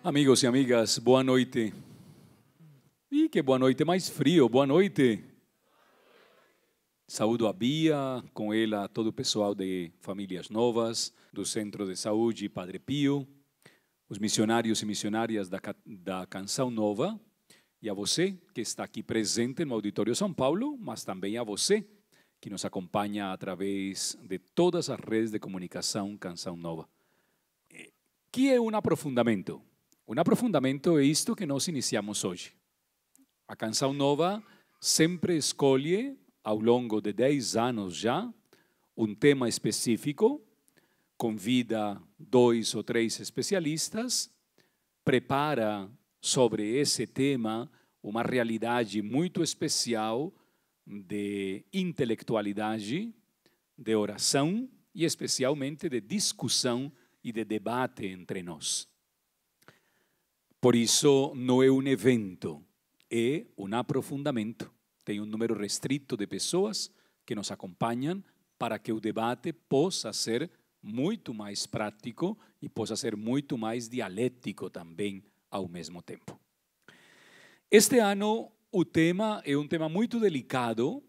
Amigos e amigas, boa noite. Ih, que boa noite, mais frio, boa noite. Saúdo a Bia, com ela todo o pessoal de Famílias Novas, do Centro de Saúde Padre Pio, os missionários e missionárias da Canção Nova, e a você que está aqui presente no Auditório São Paulo, mas também a você que nos acompanha através de todas as redes de comunicação Canção Nova. Que é um aprofundamento? Um aprofundamento é isto que nós iniciamos hoje. A Canção Nova sempre escolhe, ao longo de 10 anos já, um tema específico, convida 2 ou 3 especialistas, prepara sobre esse tema uma realidade muito especial de intelectualidade, de oração e especialmente de discussão e de debate entre nós. Por isso, não é um evento, é um aprofundamento. Tem um número restrito de pessoas que nos acompanham para que o debate possa ser muito mais prático e possa ser muito mais dialético também ao mesmo tempo. Este ano, o tema é um tema muito delicado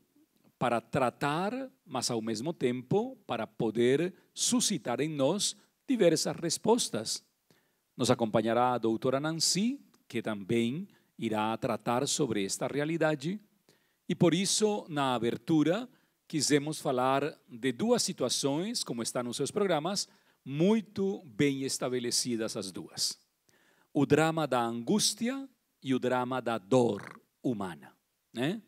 para tratar, mas ao mesmo tempo para poder suscitar em nós diversas respostas. Nos acompanhará a doutora Nancy, que também irá tratar sobre esta realidade. E por isso, na abertura, quisemos falar de 2 situações, como está nos seus programas, muito bem estabelecidas as duas. O drama da angústia e o drama da dor humana, né?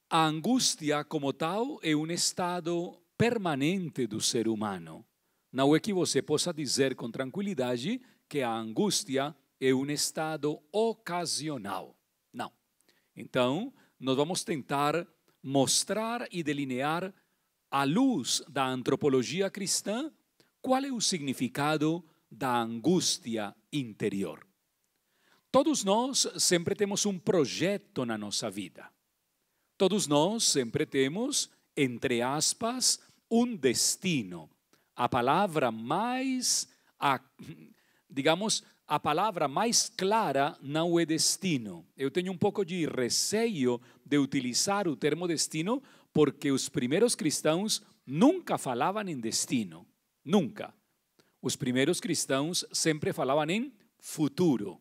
A angústia, como tal, é um estado permanente do ser humano. Não é que você possa dizer com tranquilidade que a angústia é um estado ocasional. Não. Então, nós vamos tentar mostrar e delinear, à luz da antropologia cristã, qual é o significado da angústia interior. Todos nós sempre temos um projeto na nossa vida. Todos nós sempre temos, entre aspas, um destino. A palavra mais, a palavra mais clara não é destino. Eu tenho um pouco de receio de utilizar o termo destino, porque os primeiros cristãos nunca falavam em destino. Nunca. Os primeiros cristãos sempre falavam em futuro.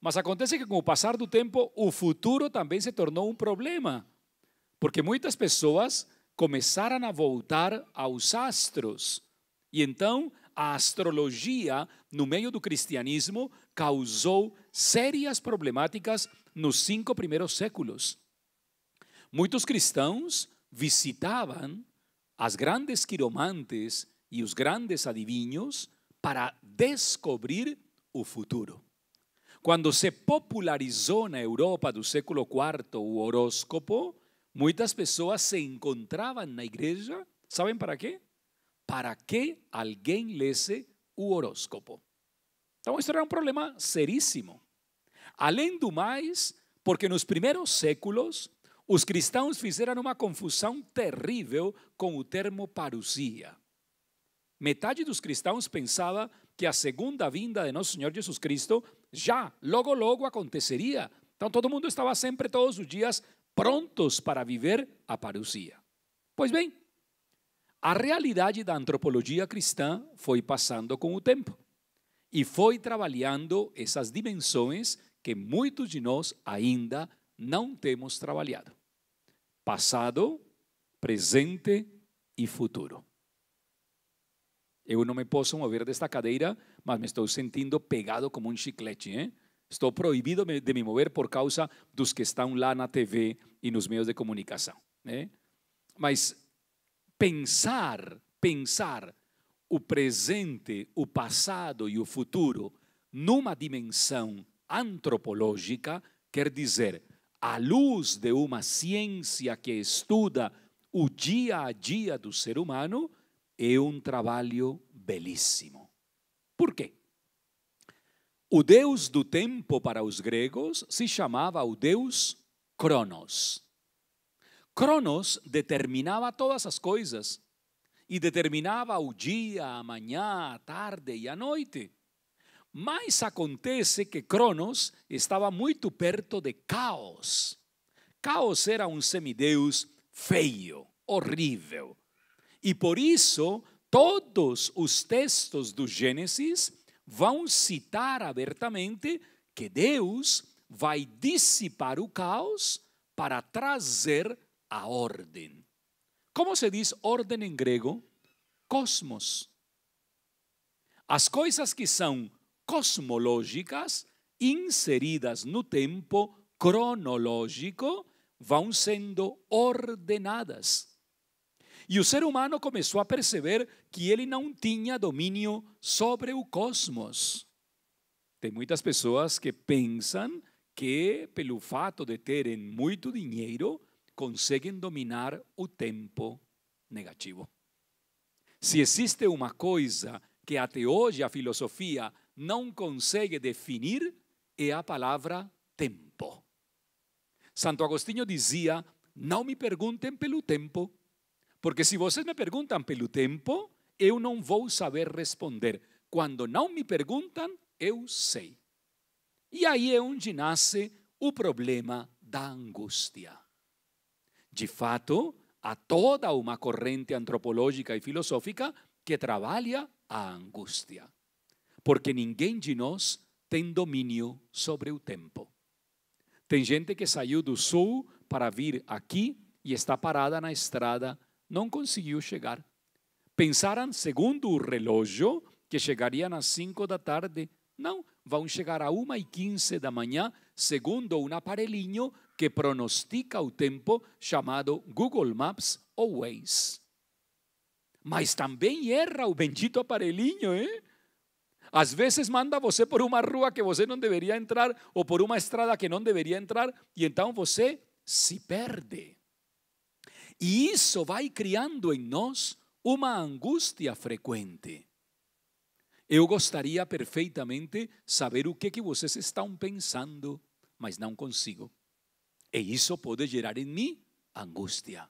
Mas acontece que com o passar do tempo, o futuro também se tornou um problema. Porque muitas pessoas começaram a voltar aos astros. E então a astrologia, no meio do cristianismo, causou sérias problemáticas nos 5 primeiros séculos. Muitos cristãos visitavam as grandes quiromantes e os grandes adivinhos para descobrir o futuro. Quando se popularizou na Europa do século IV o horóscopo, muitas pessoas se encontravam na igreja, sabem para quê? Para que alguém lesse o horóscopo. Então, isso era um problema seríssimo. Além do mais, porque nos primeiros séculos, os cristãos fizeram uma confusão terrível com o termo parousia. Metade dos cristãos pensava que a segunda vinda de nosso Senhor Jesus Cristo já, logo aconteceria. Então, todo mundo estava sempre, todos os dias, prontos para viver a parousia. Pois bem, a realidade da antropologia cristã foi passando com o tempo e foi trabalhando essas dimensões que muitos de nós ainda não temos trabalhado. Passado, presente e futuro. Eu não me posso mover desta cadeira, mas me estou sentindo pegado como um chiclete, hein? Estou proibido de me mover por causa dos que estão lá na TV e nos meios de comunicação, né? Mas pensar o presente, o passado e o futuro numa dimensão antropológica quer dizer, à luz de uma ciência que estuda o dia a dia do ser humano, é um trabalho belíssimo. Por quê? O Deus do tempo para os gregos se chamava o Deus Cronos. Cronos determinava todas as coisas e determinava o dia, a manhã, a tarde e a noite. Mas acontece que Cronos estava muito perto de Caos. Caos era um semideus feio, horrível. E por isso, todos os textos do Gênesis vão citar abertamente que Deus vai dissipar o caos para trazer a ordem. Como se diz ordem em grego? Cosmos. As coisas que são cosmológicas, inseridas no tempo cronológico, vão sendo ordenadas. E o ser humano começou a perceber que ele não tinha domínio sobre o cosmos. Tem muitas pessoas que pensam que, pelo fato de terem muito dinheiro, conseguem dominar o tempo negativo. Se existe uma coisa que até hoje a filosofia não consegue definir, é a palavra tempo. Santo Agostinho dizia: não me perguntem pelo tempo, porque se vocês me perguntam pelo tempo, eu não vou saber responder. Quando não me perguntam, eu sei. E aí é onde nasce o problema da angústia. De fato, há toda uma corrente antropológica e filosófica que trabalha a angústia, porque ninguém de nós tem domínio sobre o tempo. Tem gente que saiu do sul para vir aqui e está parada na estrada, não conseguiu chegar. Pensaram, segundo o relógio, que chegariam às 5 da tarde. Não, vão chegar a 1h15 da manhã, segundo um aparelhinho que pronostica o tempo chamado Google Maps ou Waze. Mas também erra o bendito aparelhinho, hein? Às vezes manda você por uma rua que você não deveria entrar ou por uma estrada que não deveria entrar e então você se perde. E isso vai criando em nós uma angústia frequente. Eu gostaria perfeitamente saber o que vocês estão pensando, mas não consigo. E isso pode gerar em mim angústia.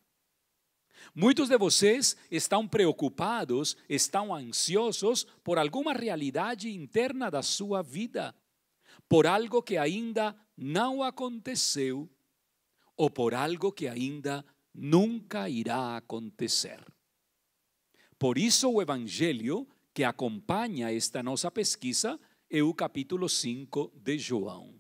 Muitos de vocês estão preocupados, estão ansiosos por alguma realidade interna da sua vida, por algo que ainda não aconteceu ou por algo que ainda nunca irá acontecer. Por isso o evangelho que acompanha esta nossa pesquisa é o capítulo 5 de João,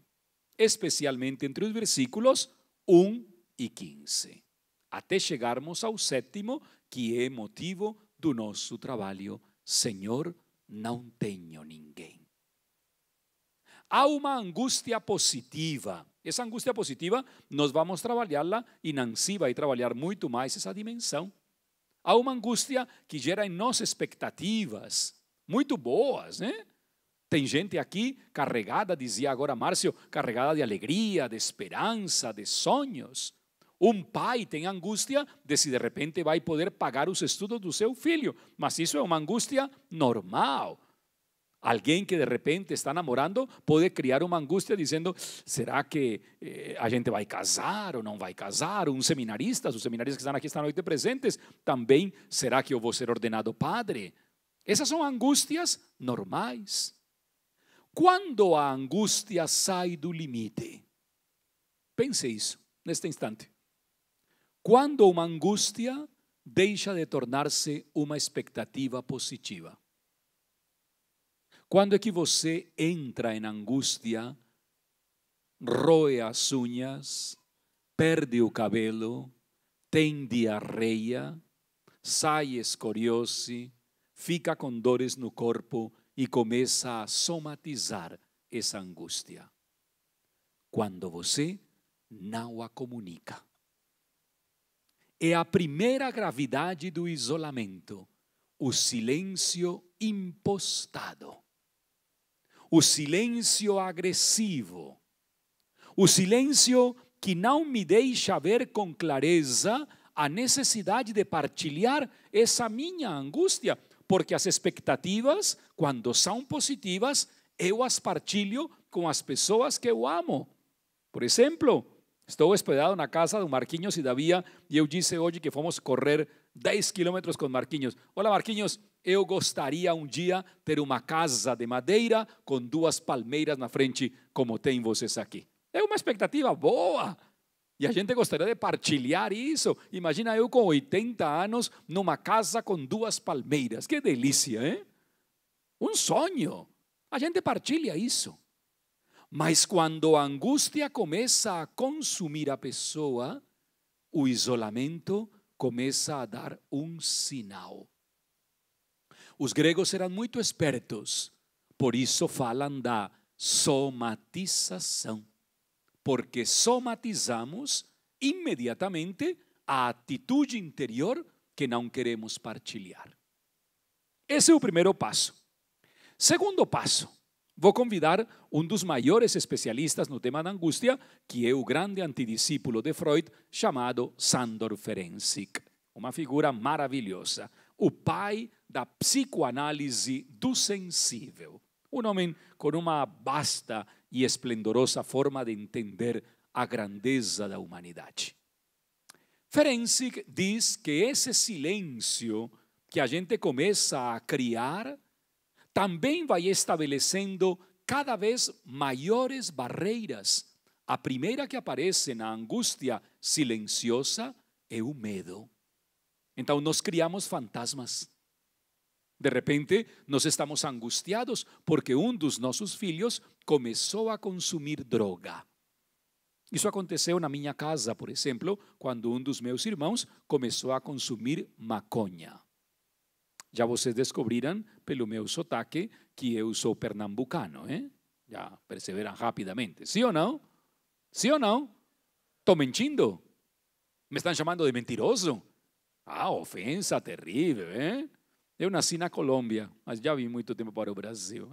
especialmente entre os versículos 1 e 15. Até chegarmos ao 7º, que é motivo do nosso trabalho. Senhor, não tenho ninguém. Há uma angústia positiva. Essa angústia positiva, nós vamos trabalhá-la e Nancy vai trabalhar muito mais essa dimensão. Há uma angústia que gera em nós expectativas muito boas, né? Tem gente aqui carregada, dizia agora Márcio, carregada de alegria, de esperança, de sonhos. Um pai tem angústia de se de repente vai poder pagar os estudos do seu filho, mas isso é uma angústia normal. Alguém que de repente está namorando pode criar uma angústia dizendo: será que a gente vai casar ou não vai casar? Os seminaristas que estão aqui esta noite presentes, também, será que eu vou ser ordenado padre? Essas são angústias normais. Quando a angústia sai do limite? Pense isso neste instante. Quando uma angústia deixa de tornar-se uma expectativa positiva? Quando é que você entra em angústia, roe as unhas, perde o cabelo, tem diarreia, sai escoriose, fica com dores no corpo e começa a somatizar essa angústia? Quando você não a comunica. É a primeira gravidade do isolamento, o silêncio impostado, o silêncio agressivo, o silêncio que não me deixa ver com clareza a necessidade de partilhar essa minha angústia, porque as expectativas, quando são positivas, eu as partilho com as pessoas que eu amo. Por exemplo, estou hospedado na casa do Marquinhos e da Bia e eu disse hoje que fomos correr 10 quilômetros com Marquinhos. Olá, Marquinhos, eu gostaria um dia ter uma casa de madeira com 2 palmeiras na frente, como tem vocês aqui. É uma expectativa boa. E a gente gostaria de partilhar isso. Imagina eu com 80 anos numa casa com 2 palmeiras. Que delícia, hein? Um sonho. A gente partilha isso. Mas quando a angústia começa a consumir a pessoa, o isolamento começa a dar um sinal. Os gregos eram muito espertos, por isso falam da somatização. Porque somatizamos imediatamente a atitude interior que não queremos partilhar. Esse é o primeiro passo. Segundo passo, vou convidar um dos maiores especialistas no tema da angústia, que é o grande antidiscípulo de Freud, chamado Sándor Ferenczi. Uma figura maravilhosa. O pai da psicoanálise do sensível. Um homem com uma vasta e esplendorosa forma de entender a grandeza da humanidade. Ferenczi diz que esse silêncio que a gente começa a criar também vai estabelecendo cada vez maiores barreiras. A primeira que aparece na angústia silenciosa é o medo. Então nós criamos fantasmas. De repente, nós estamos angustiados porque um dos nossos filhos começou a consumir droga. Isso aconteceu na minha casa, por exemplo, quando um dos meus irmãos começou a consumir maconha. Já vocês descobriram pelo meu sotaque que eu sou pernambucano, hein? Já perceberam rapidamente. Sim ou não? Sim ou não? Estou mentindo? Me estão chamando de mentiroso? Ah, ofensa terrível, hein? Eu nasci na Colômbia, mas já vim muito tempo para o Brasil.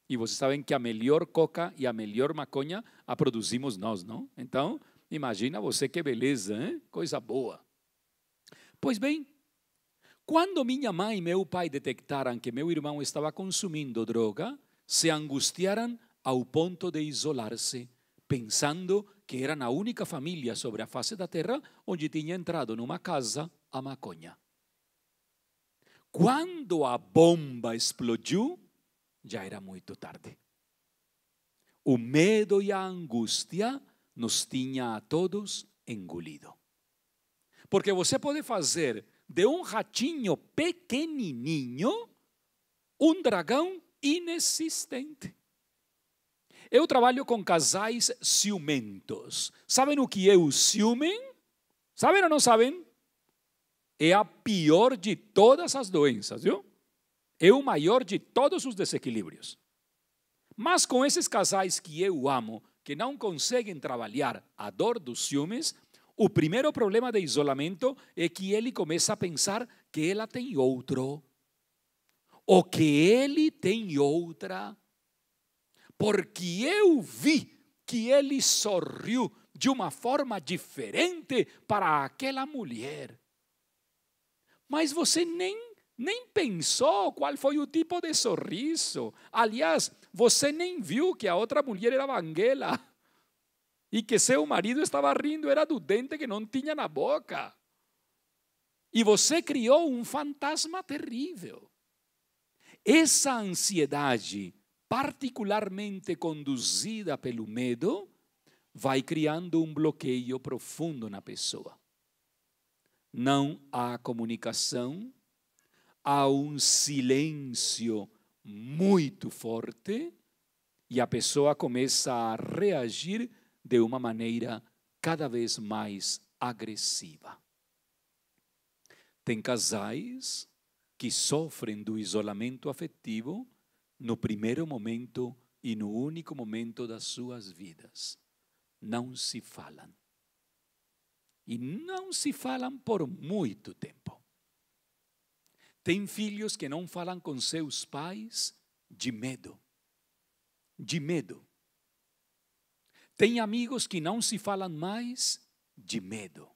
E vocês sabem que a melhor coca e a melhor maconha a produzimos nós, não? Então, imagina você que beleza, hein? Coisa boa. Pois bem, quando minha mãe e meu pai detectaram que meu irmão estava consumindo droga, se angustiaram ao ponto de isolar-se, pensando que eram a única família sobre a face da terra onde tinha entrado numa casa a maconha. Quando a bomba explodiu, já era muito tarde. O medo e a angústia nos tinha a todos engolido. Porque você pode fazer de um ratinho pequenininho um dragão inexistente. Eu trabalho com casais ciumentos. Sabem o que é o ciúme? Sabem ou não sabem? É a pior de todas as doenças, viu? É o maior de todos os desequilíbrios. Mas com esses casais que eu amo, que não conseguem trabalhar a dor dos ciúmes, o primeiro problema de isolamento é que ele começa a pensar que ela tem outro, ou que ele tem outra, porque eu vi que ele sorriu de uma forma diferente para aquela mulher. Mas você nem pensou qual foi o tipo de sorriso. Aliás, você nem viu que a outra mulher era banguela e que seu marido estava rindo era do dente que não tinha na boca. E você criou um fantasma terrível. Essa ansiedade, particularmente conduzida pelo medo, vai criando um bloqueio profundo na pessoa. Não há comunicação, há um silêncio muito forte e a pessoa começa a reagir de uma maneira cada vez mais agressiva. Tem casais que sofrem do isolamento afetivo no primeiro momento e no único momento das suas vidas. Não se falam. E não se falam por muito tempo. Tem filhos que não falam com seus pais de medo. De medo. Tem amigos que não se falam mais de medo.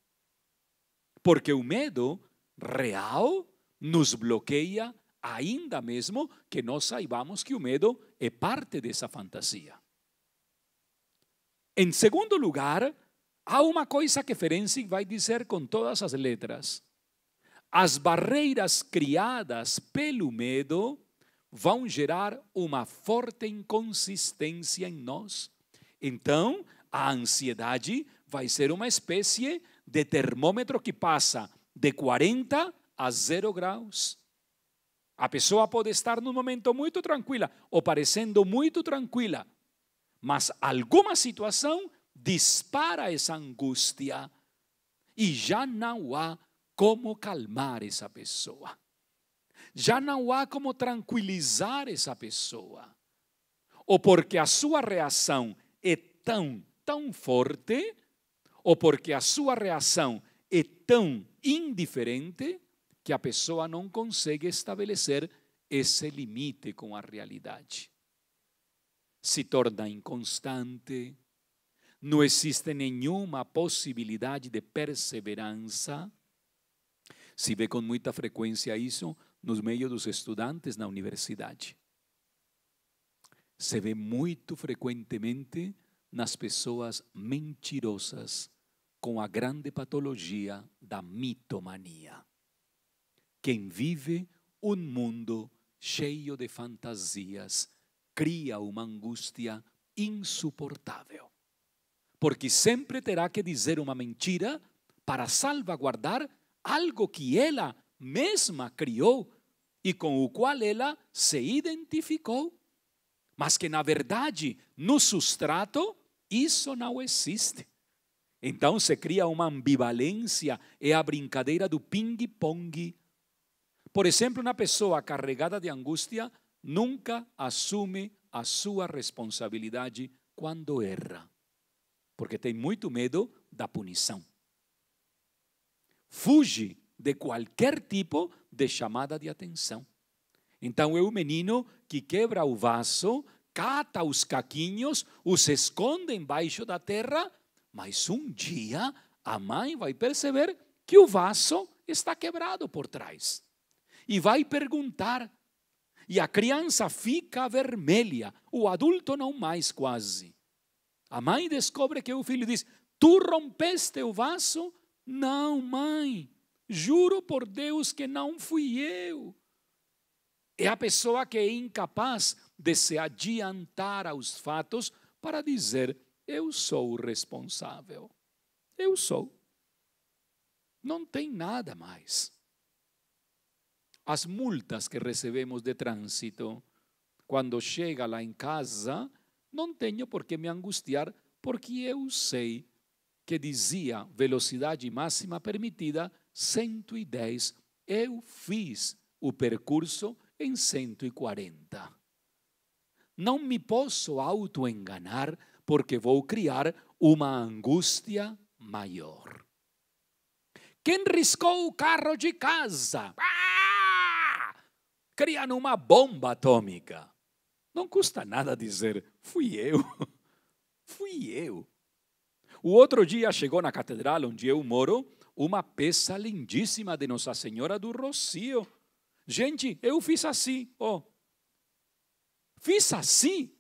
Porque o medo real nos bloqueia, ainda mesmo que nós saibamos que o medo é parte dessa fantasia. Em segundo lugar, há uma coisa que Ferenczi vai dizer com todas as letras. as barreiras criadas pelo medo vão gerar uma forte inconsistência em nós. Então, a ansiedade vai ser uma espécie de termômetro que passa de 40 a 0 graus. A pessoa pode estar num momento muito tranquila ou parecendo muito tranquila, mas alguma situação dispara essa angústia e já não há como calmar essa pessoa. Já não há como tranquilizar essa pessoa. Ou porque a sua reação é tão forte, ou porque a sua reação é tão indiferente, que a pessoa não consegue estabelecer esse limite com a realidade. Se torna inconstante, não existe nenhuma possibilidade de perseverança. Se vê com muita frequência isso nos meios dos estudantes na universidade. Se vê muito frequentemente nas pessoas mentirosas com a grande patologia da mitomania. Quem vive um mundo cheio de fantasias cria uma angústia insuportável, porque sempre terá que dizer uma mentira para salvaguardar algo que ela mesma criou e com o qual ela se identificou, mas que na verdade, no substrato, isso não existe. Então se cria uma ambivalência, é a brincadeira do ping-pong. Por exemplo, uma pessoa carregada de angústia nunca assume a sua responsabilidade quando erra, porque tem muito medo da punição. Fuge de qualquer tipo de chamada de atenção. Então é o menino que quebra o vaso, cata os caquinhos, os esconde embaixo da terra, mas um dia a mãe vai perceber que o vaso está quebrado por trás. E vai perguntar, e a criança fica vermelha, o adulto não mais quase. A mãe descobre que o filho diz: tu rompeste o vaso? Não, mãe, juro por Deus que não fui eu. É a pessoa que é incapaz de se adiantar aos fatos para dizer: eu sou o responsável. Eu sou. Não tem nada mais. As multas que recebemos de trânsito, quando chega lá em casa, não tenho por que me angustiar, porque eu sei que dizia velocidade máxima permitida 110. Eu fiz o percurso em 140. Não me posso autoenganar, porque vou criar uma angústia maior. Quem riscou o carro de casa? Criando uma bomba atômica. Não custa nada dizer: fui eu. Fui eu. O outro dia chegou na catedral onde eu moro uma peça lindíssima de Nossa Senhora do Rocio. Gente, eu fiz assim, ó. Fiz assim.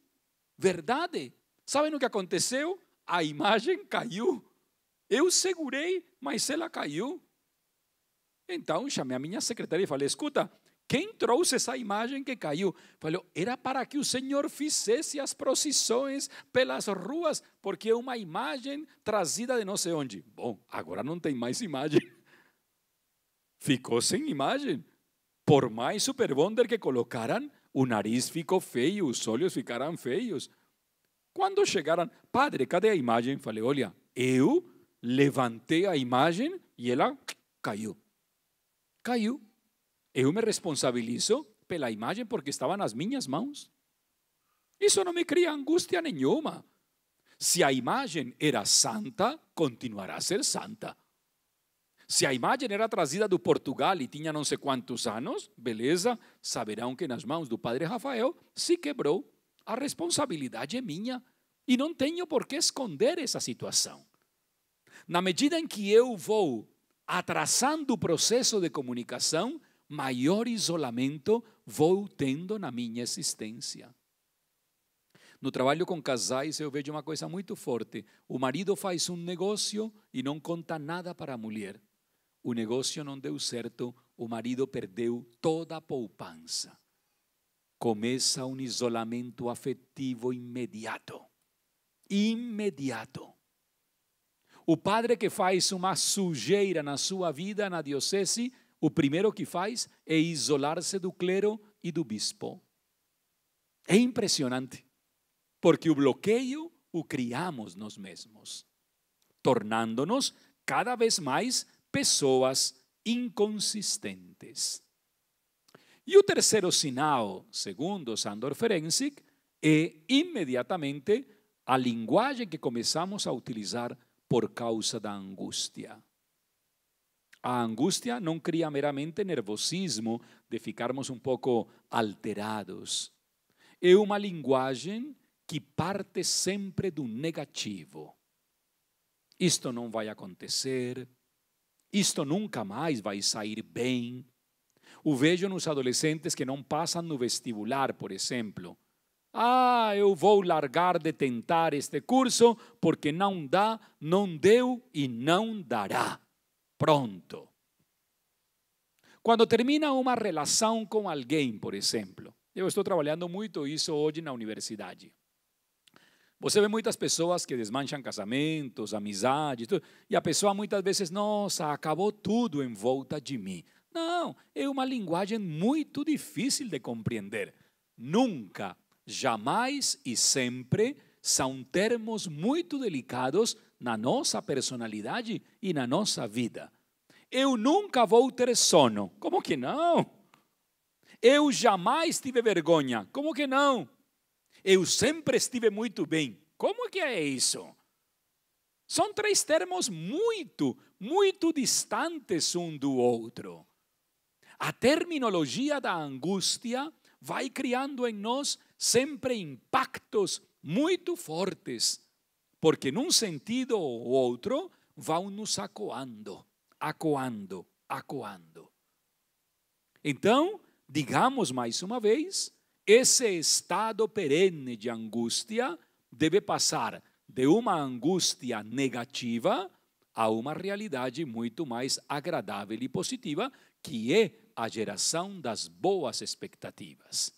Verdade. Sabem o que aconteceu? A imagem caiu. Eu segurei, mas ela caiu. Então chamei a minha secretária e falei: escuta, quem trouxe essa imagem que caiu? Falei: era para que o Senhor fizesse as procissões pelas ruas, porque é uma imagem trazida de não sei onde. Bom, agora não tem mais imagem. Ficou sem imagem. Por mais super bonder que colocaram, o nariz ficou feio, os olhos ficaram feios. Quando chegaram: padre, cadê a imagem? Falei: olha, eu levantei a imagem e ela caiu. Caiu. Eu me responsabilizo pela imagem porque estava nas minhas mãos. Isso não me cria angústia nenhuma. Se a imagem era santa, continuará a ser santa. Se a imagem era trazida do Portugal e tinha não sei quantos anos, beleza, saberão que nas mãos do padre Rafael se quebrou. A responsabilidade é minha e não tenho por que esconder essa situação. Na medida em que eu vou atrasando o processo de comunicação, maior isolamento vou tendo na minha existência. No trabalho com casais eu vejo uma coisa muito forte. O marido faz um negócio e não conta nada para a mulher. O negócio não deu certo o marido perdeu toda a poupança. Começa um isolamento afetivo imediato. Imediato. O padre que faz uma sujeira na sua vida, na diocese, o primeiro que faz é isolar-se do clero e do bispo. É impressionante, porque o bloqueio o criamos nós mesmos, tornando-nos cada vez mais pessoas inconsistentes. E o terceiro sinal, segundo Sándor Ferenczi, é imediatamente a linguagem que começamos a utilizar por causa da angústia. A angústia não cria meramente nervosismo de ficarmos um pouco alterados. É uma linguagem que parte sempre do negativo. Isto não vai acontecer, isto nunca mais vai sair bem. O vejo nos adolescentes que não passam no vestibular, por exemplo. Eu vou largar de tentar este curso porque não dá, não deu e não dará. Pronto. Quando termina uma relação com alguém, por exemplo, eu estou trabalhando muito isso hoje na universidade. Você vê muitas pessoas que desmancham casamentos, amizades, tudo, e a pessoa muitas vezes, nossa, acabou tudo em volta de mim. Não, é uma linguagem muito difícil de compreender. Nunca, jamais e sempre são termos muito delicados na nossa personalidade e na nossa vida. Eu nunca vou ter sono. Como que não? Eu jamais tive vergonha. Como que não? Eu sempre estive muito bem. Como que é isso? São três termos muito, muito distantes um do outro. A terminologia da angústia vai criando em nós sempre impactos muito fortes, porque num sentido ou outro vão nos acuando. Então, digamos mais uma vez, esse estado perene de angústia deve passar de uma angústia negativa a uma realidade muito mais agradável e positiva, que é a geração das boas expectativas.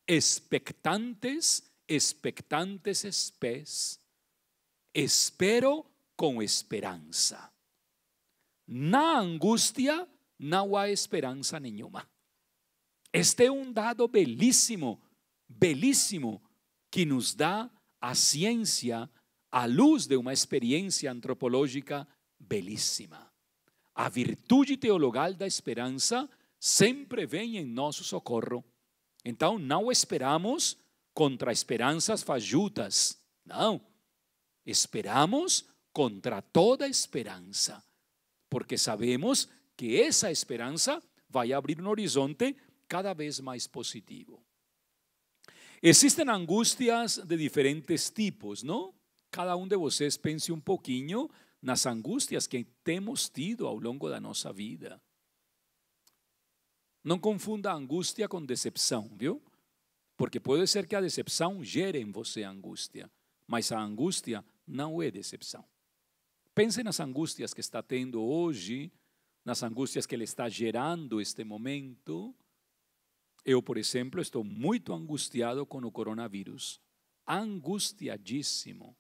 Expectantes espes. Espero com esperança. Na angústia não há esperança nenhuma. Este é um dado belíssimo, belíssimo, que nos dá a ciência à luz de uma experiência antropológica belíssima. A virtude teologal da esperança sempre vem em nosso socorro. Então, não esperamos contra esperanças fajutas. Não. Esperamos contra toda esperança. Porque sabemos que essa esperança vai abrir um horizonte cada vez mais positivo. Existem angústias de diferentes tipos, não? Cada um de vocês pense um pouquinho nas angústias que temos tido ao longo da nossa vida. Não confunda angústia com decepção, viu? Porque pode ser que a decepção gere em você angústia, mas a angústia não é decepção. Pense nas angústias que está tendo hoje, nas angústias que ele está gerando este momento. Eu, por exemplo, estou muito angustiado com o coronavírus. Angustiadíssimo.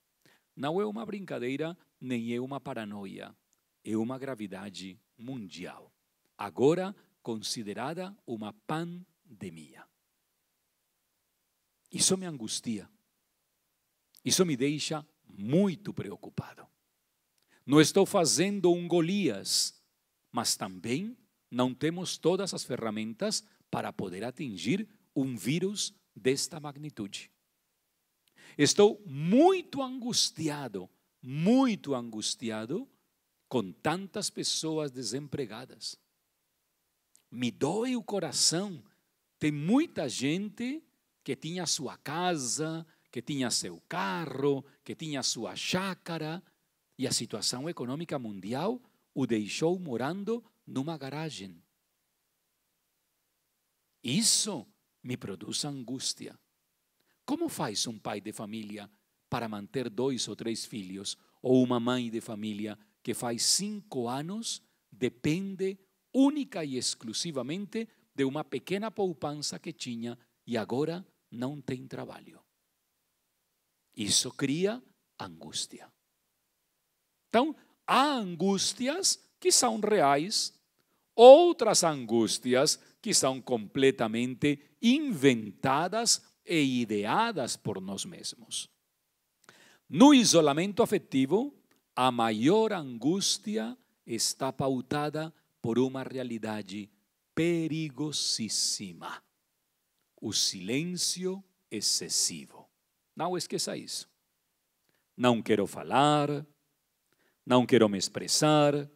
Não é uma brincadeira, nem é uma paranoia. É uma gravidade mundial. Agora considerada uma pandemia. Isso me angustia. Isso me deixa muito preocupado. Não estou fazendo um Golias, mas também não temos todas as ferramentas para poder atingir um vírus desta magnitude. Estou muito angustiado com tantas pessoas desempregadas. Me dói o coração. Tem muita gente que tinha sua casa, que tinha seu carro, que tinha sua chácara, e a situação econômica mundial o deixou morando numa garagem. Isso me produz angústia. Como faz um pai de família para manter 2 ou 3 filhos, ou uma mãe de família que faz 5 anos depende única e exclusivamente de uma pequena poupança que tinha e agora não tem trabalho. Isso cria angústia. Então, há angústias que são reais, outras angústias que são completamente inventadas e ideadas por nós mesmos. No isolamento afetivo, a maior angústia está pautada por uma realidade perigosíssima: o silêncio excessivo. Não esqueça isso. Não quero falar, não quero me expressar,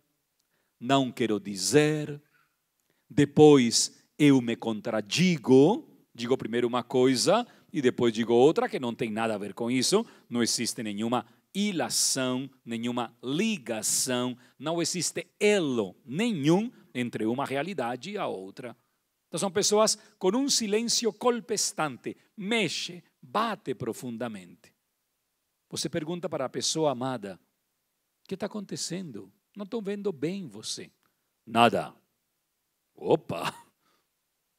não quero dizer, depois eu me contradigo, digo primeiro uma coisa e depois digo outra que não tem nada a ver com isso, não existe nenhuma ilação, nenhuma ligação, não existe elo nenhum entre uma realidade e a outra. Então são pessoas com um silêncio colpestante, mexe, bate profundamente. Você pergunta para a pessoa amada: o que está acontecendo? Não estou vendo bem você. Nada. Opa!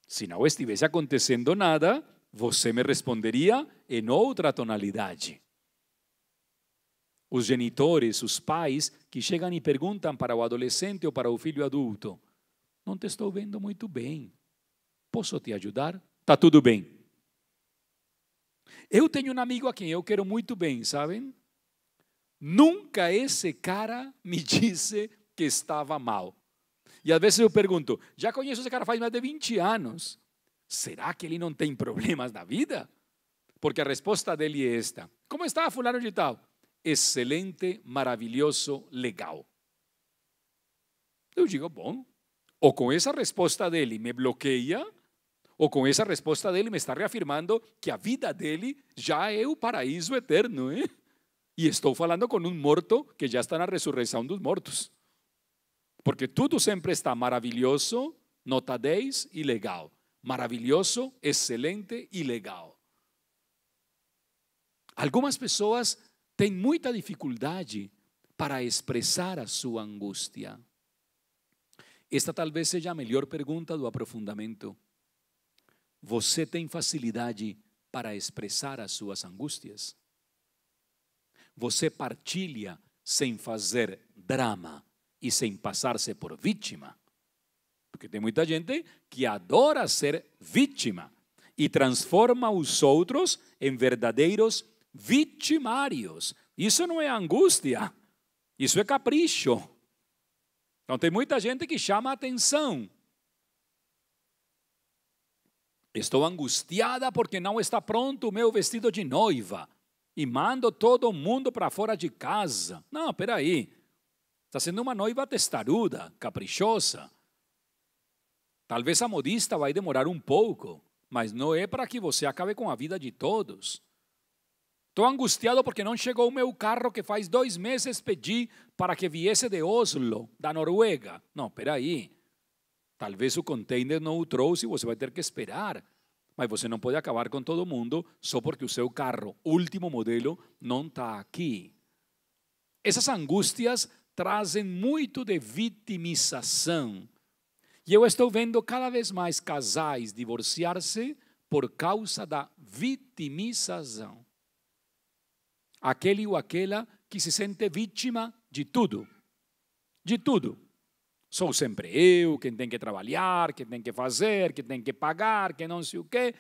Se não estivesse acontecendo nada, você me responderia em outra tonalidade. Os genitores, os pais que chegam e perguntam para o adolescente ou para o filho adulto: não te estou vendo muito bem. Posso te ajudar? Está tudo bem. Eu tenho um amigo a quem eu quero muito bem, sabem? Nunca esse cara me disse que estava mal. E às vezes eu pergunto: já conheço esse cara faz mais de 20 anos. Será que ele não tem problemas na vida? Porque a resposta dele é esta: como está fulano de tal? Excelente, maravilhoso, legal. Eu digo, bom, ou com essa resposta dele me bloqueia, ou com essa resposta dele me está reafirmando que a vida dele já é o paraíso eterno, hein? E estou falando com um morto que já está na ressurreição dos mortos. Porque tudo sempre está maravilhoso, nota 10 e legal. Maravilhoso, excelente e legal. Algumas pessoas têm muita dificuldade para expressar a sua angústia. Esta talvez seja a melhor pergunta do aprofundamento. Você tem facilidade para expressar as suas angústias? Você partilha sem fazer drama e sem passar-se por vítima? Porque tem muita gente que adora ser vítima e transforma os outros em verdadeiros vitimários. Isso não é angústia, isso é capricho. Então tem muita gente que chama a atenção. Estou angustiada porque não está pronto o meu vestido de noiva e mando todo mundo para fora de casa. Não, espera aí. Está sendo uma noiva testaruda, caprichosa. Talvez a modista vai demorar um pouco, mas não é para que você acabe com a vida de todos. Estou angustiado porque não chegou o meu carro que faz 2 meses pedi para que viesse de Oslo, da Noruega. Não, espera aí. Talvez o container não o trouxe e você vai ter que esperar. Mas você não pode acabar com todo mundo só porque o seu carro, último modelo, não está aqui. Essas angústias trazem muito de vitimização. E eu estou vendo cada vez mais casais divorciar-se por causa da vitimização. Aquele ou aquela que se sente vítima de tudo. De tudo. Sou sempre eu, quem tem que trabalhar, quem tem que fazer, quem tem que pagar, quem não sei o quê.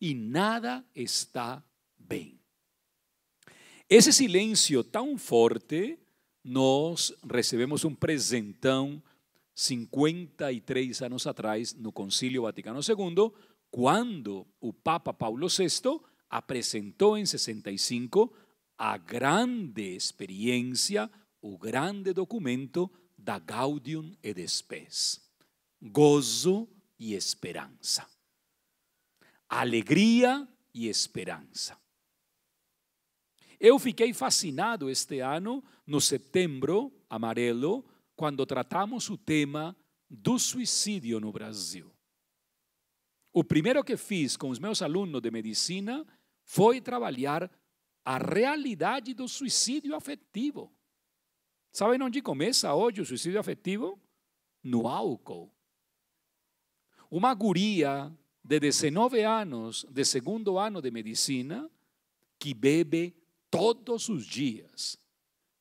E nada está bem. Esse silêncio tão forte, nós recebemos um presentão 53 anos atrás, no Concílio Vaticano II, quando o Papa Paulo VI apresentou em 65 a grande experiência, o grande documento da Gaudium et Spes, gozo e esperança, alegria e esperança. Eu fiquei fascinado este ano, no Setembro Amarelo, quando tratamos o tema do suicídio no Brasil. O primeiro que fiz com os meus alunos de medicina foi trabalhar a realidade do suicídio afetivo. Sabem onde começa hoje o suicídio afetivo? No álcool. Uma guria de 19 anos, de segundo ano de medicina, que bebe todos os dias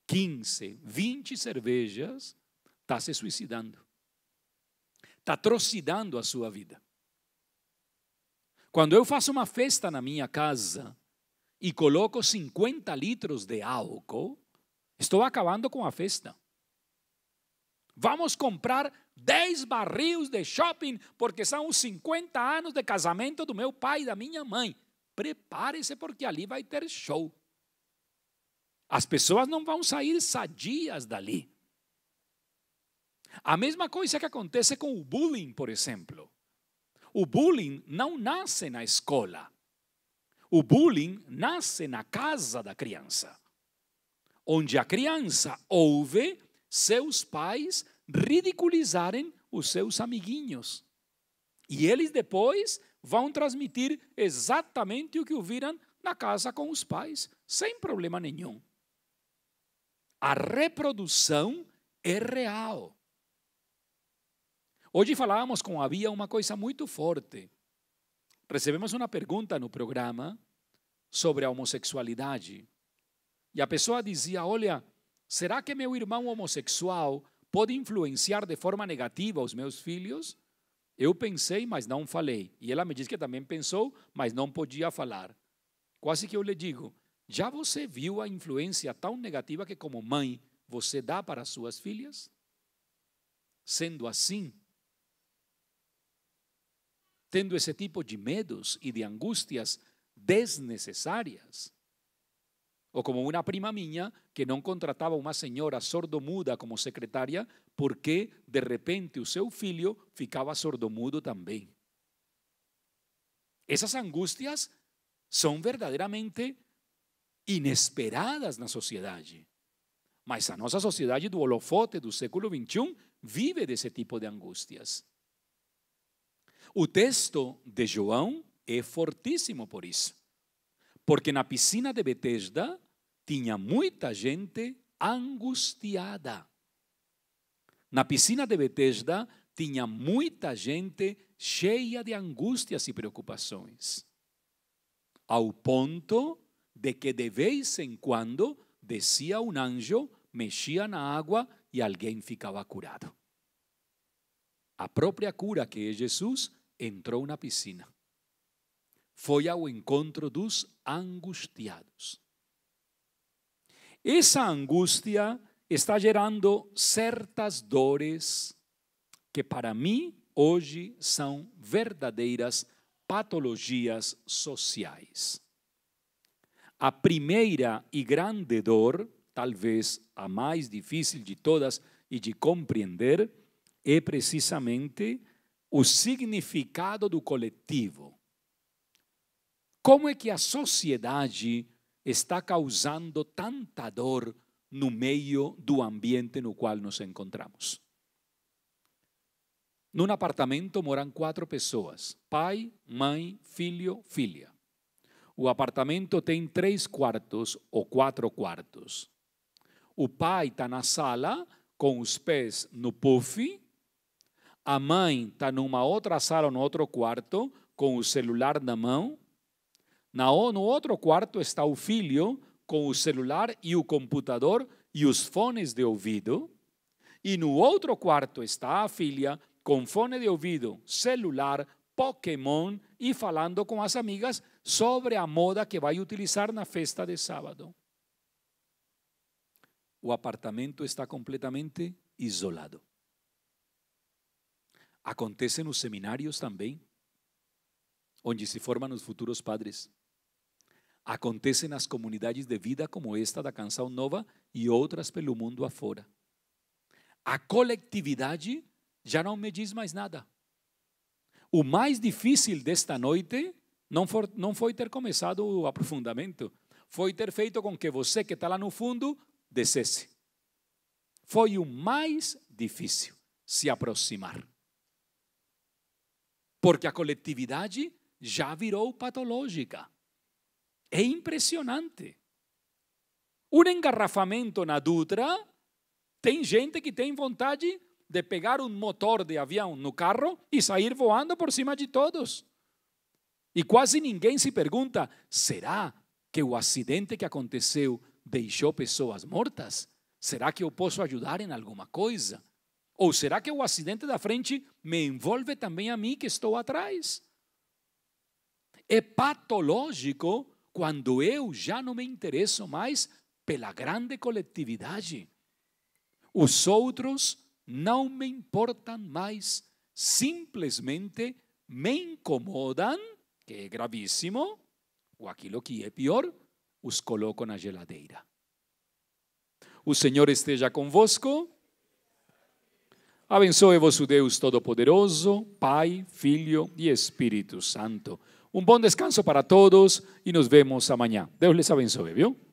15, 20 cervejas, está se suicidando. Está atrocidando a sua vida. Quando eu faço uma festa na minha casa e coloco 50 litros de álcool, estou acabando com a festa. Vamos comprar 10 barris de shopping porque são os 50 anos de casamento do meu pai e da minha mãe. Prepare-se porque ali vai ter show. As pessoas não vão sair sadias dali. A mesma coisa que acontece com o bullying, por exemplo. O bullying não nasce na escola. O bullying nasce na casa da criança, onde a criança ouve seus pais ridiculizarem os seus amiguinhos. E eles depois vão transmitir exatamente o que ouviram na casa com os pais, sem problema nenhum. A reprodução é real. Hoje falávamos com a Bia uma coisa muito forte. Recebemos uma pergunta no programa sobre a homossexualidade. E a pessoa dizia, olha, será que meu irmão homossexual pode influenciar de forma negativa os meus filhos? Eu pensei, mas não falei. E ela me disse que também pensou, mas não podia falar. Quase que eu lhe digo, já você viu a influência tão negativa que como mãe você dá para as suas filhas? Sendo assim, tendo esse tipo de medos e de angústias desnecessárias. Ou como uma prima minha que não contratava uma senhora sordomuda como secretária porque de repente o seu filho ficava sordomudo também. Essas angústias são verdadeiramente inesperadas na sociedade. Mas a nossa sociedade do holofote do século XXI vive desse tipo de angústias. O texto de João é fortíssimo por isso. Porque na piscina de Betesda tinha muita gente angustiada. Na piscina de Betesda tinha muita gente cheia de angústias e preocupações. Ao ponto de que de vez em quando descia um anjo, mexia na água e alguém ficava curado. A própria cura, que é Jesus, entrou na piscina. Foi ao encontro dos angustiados. Essa angústia está gerando certas dores que para mim hoje são verdadeiras patologias sociais. A primeira e grande dor, talvez a mais difícil de todas e de compreender, é precisamente o significado do coletivo. Como é que a sociedade está causando tanta dor no meio do ambiente no qual nos encontramos? Num apartamento moram 4 pessoas, pai, mãe, filho, filha. O apartamento tem 3 quartos ou 4 quartos. O pai está na sala com os pés no puff. A mãe está numa outra sala, no outro quarto, com o celular na mão. No outro quarto está o filho com o celular e o computador e os fones de ouvido. E no outro quarto está a filha com fone de ouvido, celular, Pokémon e falando com as amigas sobre a moda que vai utilizar na festa de sábado. O apartamento está completamente isolado. Acontece nos seminários também, onde se formam os futuros padres. Acontece nas comunidades de vida como esta da Canção Nova e outras pelo mundo afora. A coletividade já não me diz mais nada. O mais difícil desta noite não foi ter começado o aprofundamento, foi ter feito com que você que está lá no fundo descesse. Foi o mais difícil, se aproximar. Porque a coletividade já virou patológica. É impressionante. Um engarrafamento na Dutra, tem gente que tem vontade de pegar um motor de avião no carro e sair voando por cima de todos. E quase ninguém se pergunta, será que o acidente que aconteceu deixou pessoas mortas? Será que eu posso ajudar em alguma coisa? Ou será que o acidente da frente me envolve também a mim que estou atrás? É patológico quando eu já não me interesso mais pela grande coletividade. Os outros não me importam mais, simplesmente me incomodam, que é gravíssimo, ou aquilo que é pior, os coloco na geladeira. O Senhor esteja convosco. Abençoe-vos o Deus Todo-Poderoso, Pai, Filho e Espírito Santo. Um bom descanso para todos e nos vemos amanhã. Deus les abençoe, viu?